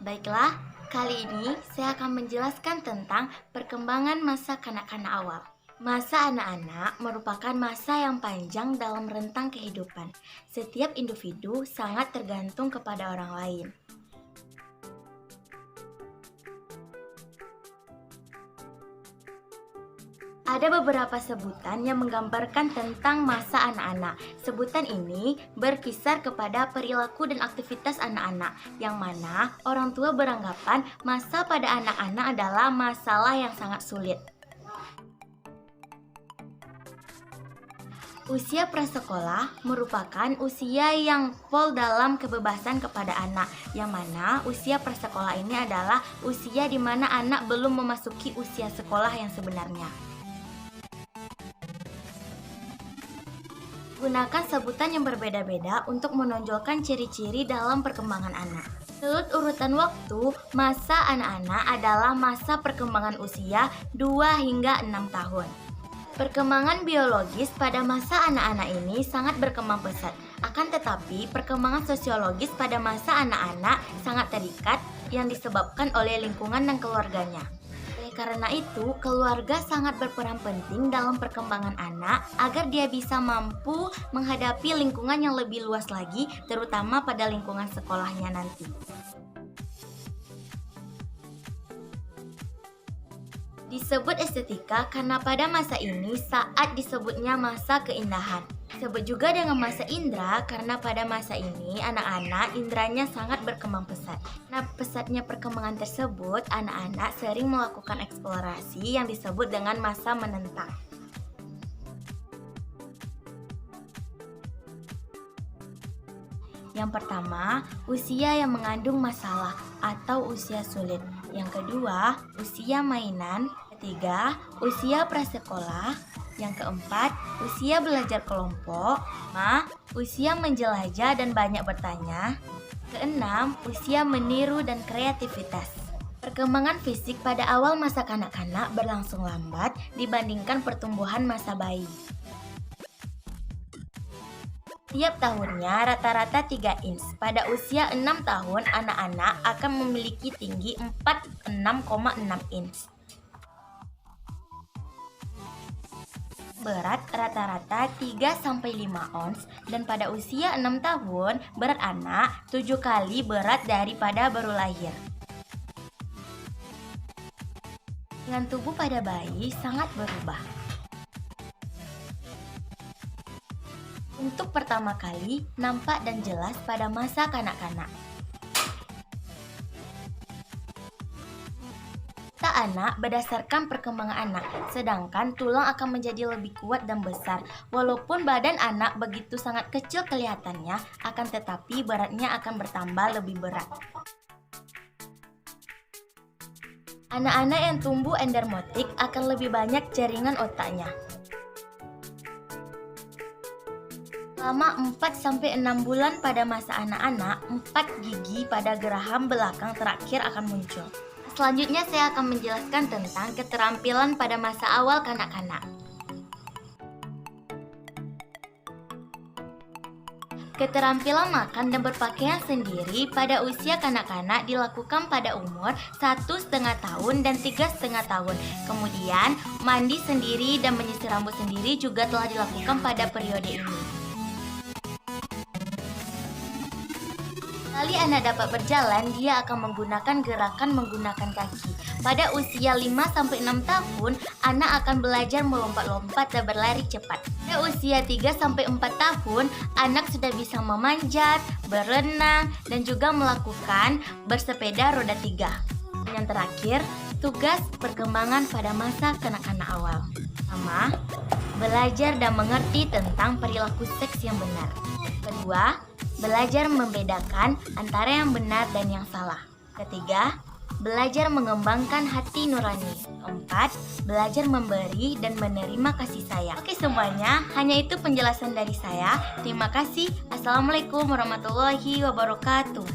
Baiklah, kali ini saya akan menjelaskan tentang perkembangan masa kanak-kanak awal. Masa anak-anak merupakan masa yang panjang dalam rentang kehidupan. Setiap individu sangat tergantung kepada orang lain. Ada beberapa sebutan yang menggambarkan tentang masa anak-anak. Sebutan ini berkisar kepada perilaku dan aktivitas anak-anak, yang mana orang tua beranggapan masa pada anak-anak adalah masalah yang sangat sulit. Usia prasekolah merupakan usia yang full dalam kebebasan kepada anak, yang mana usia prasekolah ini adalah usia di mana anak belum memasuki usia sekolah yang sebenarnya. Gunakan sebutan yang berbeda-beda untuk menonjolkan ciri-ciri dalam perkembangan anak. Menurut urutan waktu, masa anak-anak adalah masa perkembangan usia 2 hingga 6 tahun. Perkembangan biologis pada masa anak-anak ini sangat berkembang pesat. Akan tetapi, perkembangan sosiologis pada masa anak-anak sangat terikat yang disebabkan oleh lingkungan dan keluarganya. Karena itu, keluarga sangat berperan penting dalam perkembangan anak agar dia bisa mampu menghadapi lingkungan yang lebih luas lagi, terutama pada lingkungan sekolahnya nanti. Disebut estetika karena pada masa ini saat disebutnya masa keindahan. Disebut juga dengan masa indera karena pada masa ini anak-anak inderanya sangat berkembang pesat. Nah, pesatnya perkembangan tersebut, anak-anak sering melakukan eksplorasi yang disebut dengan masa menentang. Yang pertama, usia yang mengandung masalah atau usia sulit. Yang kedua, usia mainan. Ketiga, usia prasekolah. Yang keempat, usia belajar kelompok. Usia menjelajah dan banyak bertanya. Keenam, usia meniru dan kreativitas. Perkembangan fisik pada awal masa kanak-kanak berlangsung lambat dibandingkan pertumbuhan masa bayi. Tiap tahunnya rata-rata 3 inch. Pada usia 6 tahun, anak-anak akan memiliki tinggi 46,6 inch. Berat rata-rata 3-5 ons, dan pada usia 6 tahun, berat anak 7 kali berat daripada baru lahir. Dengan tubuh pada bayi sangat berubah. Untuk pertama kali nampak dan jelas pada masa kanak-kanak. Anak berdasarkan perkembangan anak, sedangkan tulang akan menjadi lebih kuat dan besar. Walaupun badan anak begitu sangat kecil kelihatannya, akan tetapi beratnya akan bertambah lebih berat. Anak-anak yang tumbuh endermotik akan lebih banyak jaringan otaknya. Selama 4-6 bulan pada masa anak-anak, 4 gigi pada geraham belakang terakhir akan muncul. Selanjutnya saya akan menjelaskan tentang keterampilan pada masa awal kanak-kanak. Keterampilan makan dan berpakaian sendiri pada usia kanak-kanak dilakukan pada umur 1,5 tahun dan 3,5 tahun. Kemudian, mandi sendiri dan menyisir rambut sendiri juga telah dilakukan pada periode ini. Kali anak dapat berjalan, dia akan menggunakan gerakan menggunakan kaki. Pada usia 5-6 tahun, anak akan belajar melompat-lompat dan berlari cepat. Pada usia 3-4 tahun, anak sudah bisa memanjat, berenang, dan juga melakukan bersepeda roda 3. Yang terakhir, tugas perkembangan pada masa kanak-kanak awal. Pertama, belajar dan mengerti tentang perilaku seks yang benar. Kedua, belajar membedakan antara yang benar dan yang salah. Ketiga, belajar mengembangkan hati nurani. Keempat, belajar memberi dan menerima kasih sayang. Oke semuanya, hanya itu penjelasan dari saya. Terima kasih. Assalamualaikum warahmatullahi wabarakatuh.